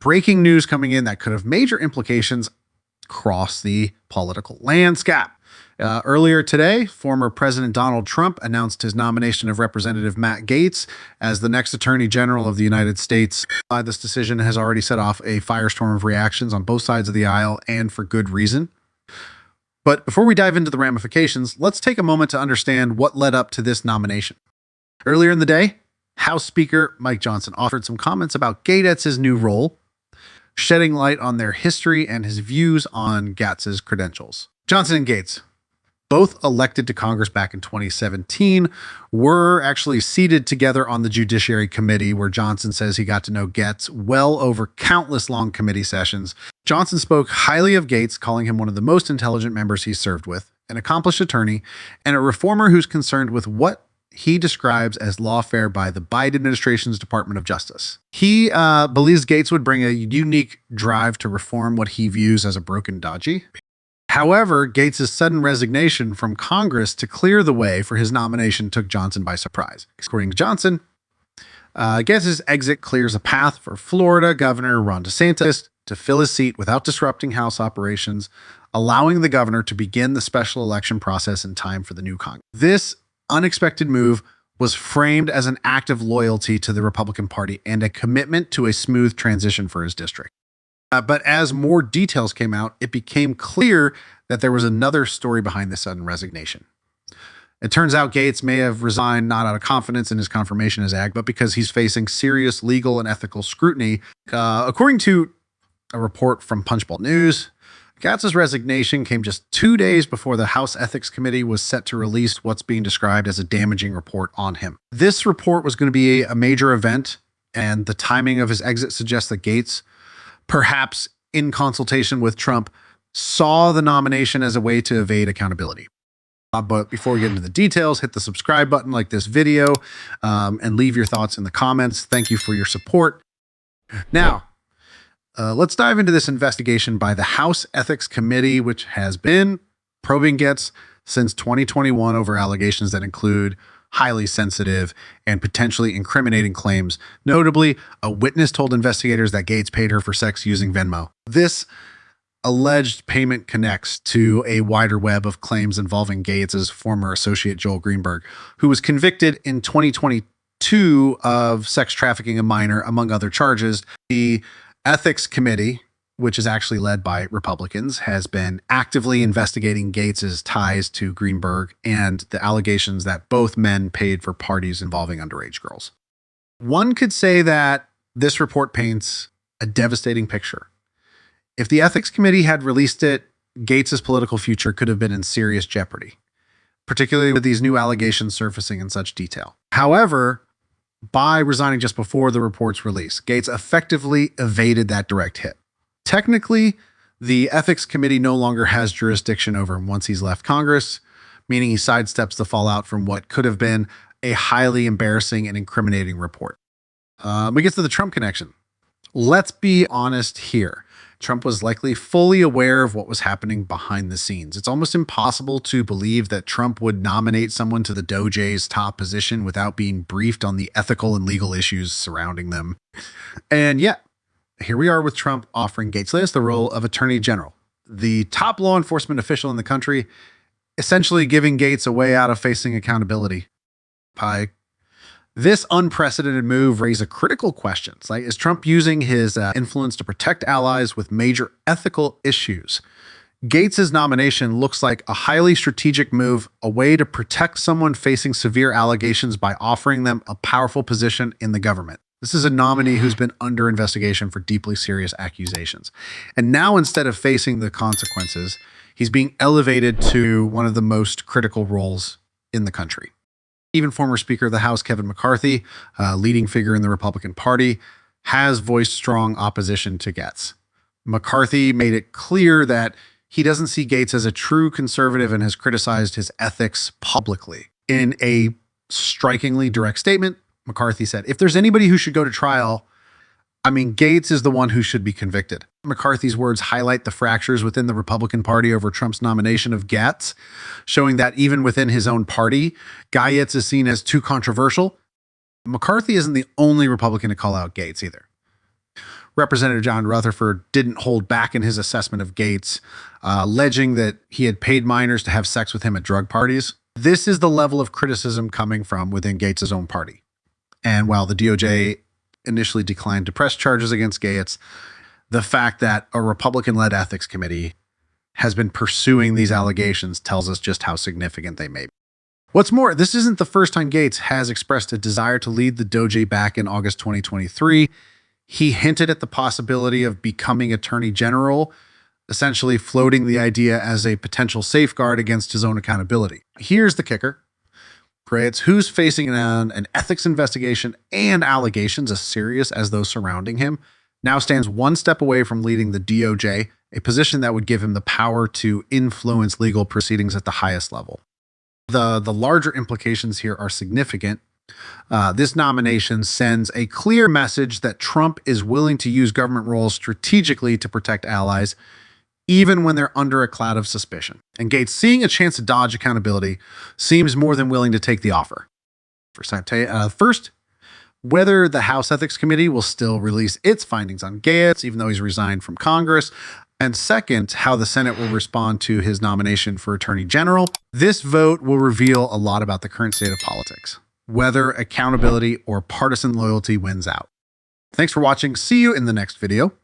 Breaking news coming in that could have major implications across the political landscape. Earlier today, former President Donald Trump announced his nomination of Representative Matt Gaetz as the next Attorney General of the United States. This decision has already set off a firestorm of reactions on both sides of the aisle, and for good reason. But before we dive into the ramifications, let's take a moment to understand what led up to this nomination. Earlier in the day, House Speaker Mike Johnson offered some comments about Gaetz's new role, shedding light on their history and his views on Gaetz's credentials. Johnson and Gaetz, both elected to Congress back in 2017, were actually seated together on the Judiciary Committee, where Johnson says he got to know Gaetz well over countless long committee sessions. Johnson spoke highly of Gaetz, calling him one of the most intelligent members he served with, an accomplished attorney, and a reformer who's concerned with what he describes as lawfare by the Biden administration's Department of Justice. He believes Gaetz would bring a unique drive to reform what he views as a broken dodgy. However, Gaetz' sudden resignation from Congress to clear the way for his nomination took Johnson by surprise. According to Johnson, Gaetz's exit clears a path for Florida Governor Ron DeSantis to fill his seat without disrupting House operations, allowing the governor to begin the special election process in time for the new Congress. This unexpected move was framed as an act of loyalty to the Republican Party and a commitment to a smooth transition for his district. But as more details came out, it became clear that there was another story behind this sudden resignation. It turns out Gaetz may have resigned not out of confidence in his confirmation as AG, but because he's facing serious legal and ethical scrutiny. According to a report from Punchbowl News, Gaetz's resignation came just 2 days before the House Ethics Committee was set to release what's being described as a damaging report on him. This report was going to be a major event, and the timing of his exit suggests that Gaetz, perhaps in consultation with Trump, saw the nomination as a way to evade accountability. But before we get into the details, hit the subscribe button, like this video, and leave your thoughts in the comments. Thank you for your support. Now, let's dive into this investigation by the House Ethics Committee, which has been probing Gaetz since 2021 over allegations that include highly sensitive and potentially incriminating claims. Notably, a witness told investigators that Gaetz paid her for sex using Venmo. This alleged payment connects to a wider web of claims involving Gaetz's former associate Joel Greenberg, who was convicted in 2022 of sex trafficking a minor, among other charges. The Ethics Committee, which is actually led by Republicans, has been actively investigating Gaetz's ties to Greenberg and the allegations that both men paid for parties involving underage girls. One could say that this report paints a devastating picture. If the Ethics Committee had released it, Gaetz's political future could have been in serious jeopardy, particularly with these new allegations surfacing in such detail. However, by resigning just before the report's release, Gaetz effectively evaded that direct hit. Technically, the Ethics Committee no longer has jurisdiction over him once he's left Congress, meaning he sidesteps the fallout from what could have been a highly embarrassing and incriminating report. We get to the Trump connection. Let's be honest here. Trump was likely fully aware of what was happening behind the scenes. It's almost impossible to believe that Trump would nominate someone to the DOJ's top position without being briefed on the ethical and legal issues surrounding them. And yet, here we are with Trump offering Gaetz the role of Attorney General, the top law enforcement official in the country, essentially giving Gaetz a way out of facing accountability. This unprecedented move raises critical questions. Like, is Trump using his influence to protect allies with major ethical issues? Gaetz's nomination looks like a highly strategic move, a way to protect someone facing severe allegations by offering them a powerful position in the government. This is a nominee who's been under investigation for deeply serious accusations. And now, instead of facing the consequences, he's being elevated to one of the most critical roles in the country. Even former Speaker of the House, Kevin McCarthy, a leading figure in the Republican Party, has voiced strong opposition to Gaetz. McCarthy made it clear that he doesn't see Gaetz as a true conservative and has criticized his ethics publicly. In a strikingly direct statement, McCarthy said, "If there's anybody who should go to trial, Gaetz is the one who should be convicted." McCarthy's words highlight the fractures within the Republican Party over Trump's nomination of Gaetz, showing that even within his own party, Gaetz is seen as too controversial. McCarthy isn't the only Republican to call out Gaetz either. Representative John Rutherford didn't hold back in his assessment of Gaetz, alleging that he had paid minors to have sex with him at drug parties. This is the level of criticism coming from within Gaetz' own party. And while the DOJ initially declined to press charges against Gaetz, the fact that a Republican-led ethics committee has been pursuing these allegations tells us just how significant they may be. What's more, this isn't the first time Gaetz has expressed a desire to lead the DOJ. Back in August 2023. He hinted at the possibility of becoming Attorney General, essentially floating the idea as a potential safeguard against his own accountability. Here's the kicker. Gaetz, who's facing an ethics investigation and allegations as serious as those surrounding him, now stands one step away from leading the DOJ, a position that would give him the power to influence legal proceedings at the highest level. The larger implications here are significant. This nomination sends a clear message that Trump is willing to use government roles strategically to protect allies, even when they're under a cloud of suspicion. And Gaetz, seeing a chance to dodge accountability, seems more than willing to take the offer. First, whether the House Ethics Committee will still release its findings on Gaetz, even though he's resigned from Congress. And second, how the Senate will respond to his nomination for Attorney General. This vote will reveal a lot about the current state of politics, whether accountability or partisan loyalty wins out. Thanks for watching. See you in the next video.